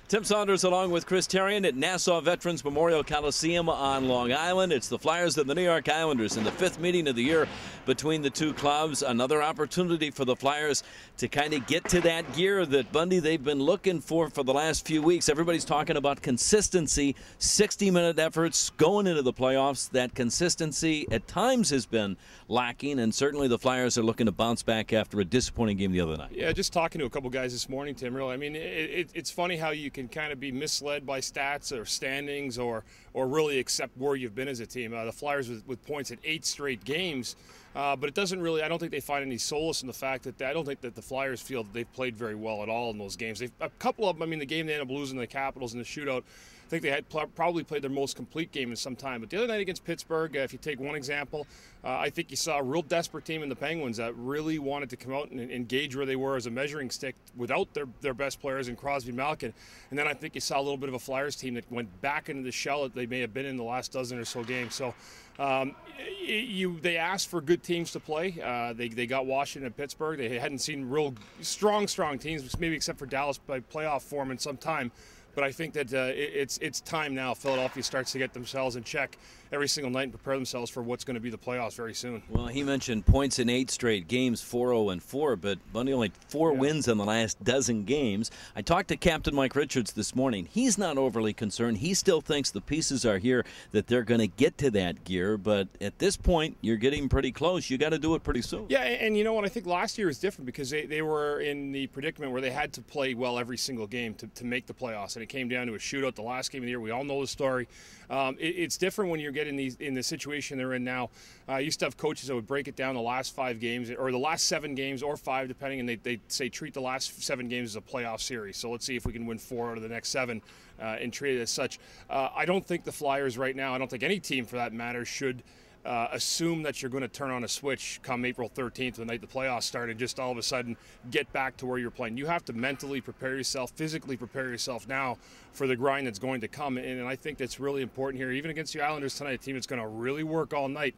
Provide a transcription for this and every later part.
Tim Saunders along with Chris Therien at Nassau Veterans Memorial Coliseum on Long Island. It's the Flyers and the New York Islanders in the 5th meeting of the year between the two clubs. Another opportunity for the Flyers to kind of get to that gear that, Bundy, they've been looking for the last few weeks. Everybody's talking about consistency, 60-minute efforts going into the playoffs. That consistency at times has been lacking, and certainly the Flyers are looking to bounce back after a disappointing game the other night. Yeah, just talking to a couple guys this morning, Tim, really. I mean, it's funny how you can kind of be misled by stats or standings or really accept where you've been as a team. The Flyers with points at 8 straight games, but it doesn't really, I don't think they find any solace in the fact that I don't think that the Flyers feel that they've played very well at all in those games. A couple of them, I mean, the game they ended up losing the Capitals in the shootout, I think they had probably played their most complete game in some time. But the other night against Pittsburgh, if you take one example, I think you saw a real desperate team in the Penguins that really wanted to come out and engage where they were as a measuring stick without their best players in Crosby and Malkin. And then I think you saw a little bit of a Flyers team that went back into the shell that they may have been in the last dozen or so games. So they asked for good teams to play. They got Washington and Pittsburgh. They hadn't seen real strong teams, maybe except for Dallas by playoff form in some time. But I think that it's time now. Philadelphia starts to get themselves in check every single night and prepare themselves for what's going to be the playoffs very soon. Well, he mentioned points in 8 straight games, 4-0-4, but Bundy only 4 wins in the last dozen games. I talked to Captain Mike Richards this morning. He's not overly concerned. He still thinks the pieces are here, that they're going to get to that gear. But at this point, you're getting pretty close. You got to do it pretty soon. Yeah, and you know what? I think last year was different because they were in the predicament where they had to play well every single game to make the playoffs. And it came down to a shootout the last game of the year. We all know the story. It's different when you're getting in the situation they're in now. I used to have coaches that would break it down the last 5 games or the last 7 games or 5 depending, and they'd say treat the last 7 games as a playoff series. So let's see if we can win 4 out of the next 7 and treat it as such. I don't think the Flyers right now, I don't think any team for that matter should assume that you're going to turn on a switch come April 13th, the night the playoffs start, and just all of a sudden get back to where you're playing. You have to mentally prepare yourself, physically prepare yourself now for the grind that's going to come. And I think that's really important here, even against the Islanders tonight, a team that's going to really work all night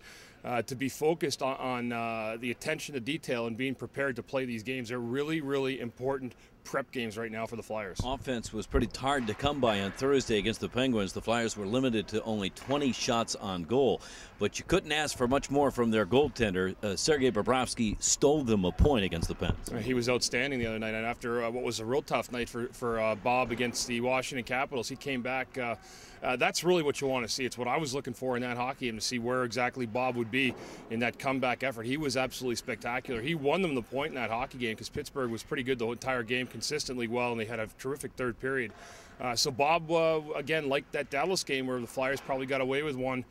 to be focused on the attention to detail and being prepared to play these games. They're really, really important prep games right now for the Flyers. Offense was pretty hard to come by on Thursday against the Penguins. The Flyers were limited to only 20 shots on goal, but you couldn't ask for much more from their goaltender. Sergei Bobrovsky stole them a point against the Pens. He was outstanding the other night, and after what was a real tough night for Bob against the Washington Capitals, he came back. That's really what you want to see. It's what I was looking for in that hockey game, to see where exactly Bob would be in that comeback effort. He was absolutely spectacular. He won them the point in that hockey game because Pittsburgh was pretty good the entire game, consistently well, and they had a terrific third period. So Bob, again, like that Dallas game where the Flyers probably got away with one,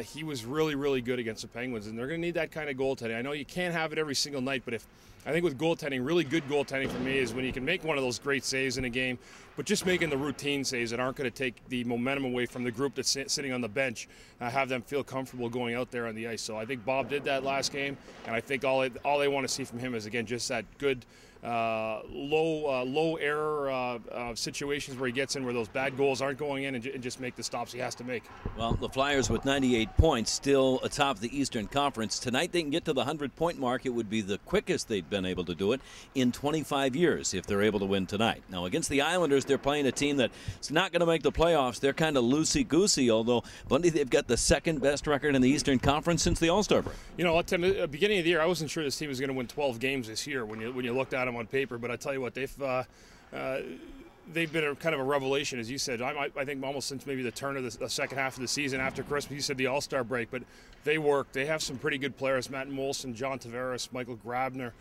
he was really, really good against the Penguins, and they're going to need that kind of goaltending. I know you can't have it every single night, but I think with goaltending, really good goaltending for me is when you can make one of those great saves in a game, but just making the routine saves that aren't going to take the momentum away from the group that's sitting on the bench, have them feel comfortable going out there on the ice. So I think Bob did that last game, and I think all they want to see from him is, again, just that good low error situations where he gets in where those bad goals aren't going in, and just make the stops he has to make. Well, the Flyers with 98 points still atop the Eastern Conference. Tonight they can get to the 100-point mark. It would be the quickest they've been able to do it in 25 years if they're able to win tonight. Now, against the Islanders, they're playing a team that's not going to make the playoffs. They're kind of loosey-goosey, although, Bundy, they've got the 2nd best record in the Eastern Conference since the All-Star break. You know, at the beginning of the year, I wasn't sure this team was going to win 12 games this year when you looked at them on paper, but I tell you what, they've been a kind of a revelation, as you said. I think almost since maybe the turn of the second half of the season after Christmas. You said the All-Star break, but they work. They have some pretty good players: Matt Molson, John Tavares, Michael Grabner,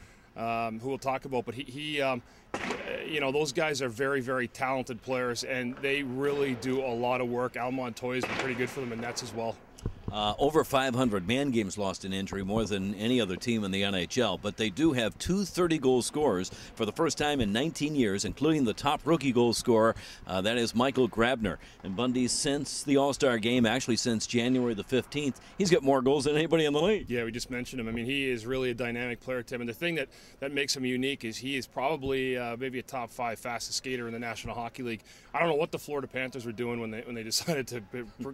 who we'll talk about. But you know, those guys are very, very talented players, and they really do a lot of work. Al Montoya's been pretty good for them in nets as well. Over 500 man games lost in injury, more than any other team in the NHL. But they do have 2 30-goal scorers for the first time in 19 years, including the top rookie goal scorer. That is Michael Grabner. And Bundy, since the All-Star game, actually since January the 15th, he's got more goals than anybody in the league. Yeah, we just mentioned him. I mean, he is really a dynamic player, Tim. And the thing that makes him unique is he is probably maybe a top 5 fastest skater in the National Hockey League. I don't know what the Florida Panthers were doing when they decided to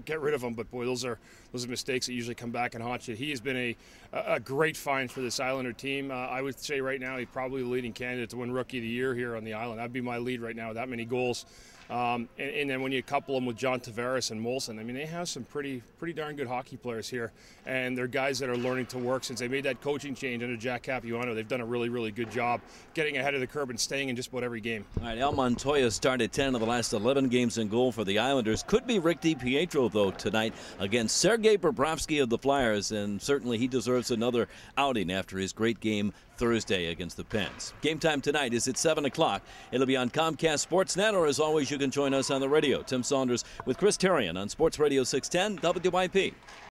get rid of him, but boy, those are those mistakes that usually come back and haunt you. He has been a great find for this Islander team. I would say right now he's probably the leading candidate to win Rookie of the Year here on the island. That'd be my lead right now with that many goals. And then when you couple them with John Tavares and Molson, I mean, they have some pretty darn good hockey players here. And they're guys that are learning to work since they made that coaching change under Jack Capuano. They've done a really, really good job getting ahead of the curve and staying in just about every game. All right, Al Montoya started 10 of the last 11 games in goal for the Islanders. Could be Rick DiPietro, though, tonight against Sergei Bobrovsky of the Flyers. And certainly he deserves another outing after his great game Thursday against the Pens. Game time tonight is at 7 o'clock. It'll be on Comcast Sportsnet, or as always, you can join us on the radio. Tim Saunders with Chris Therien on Sports Radio 610 WYP.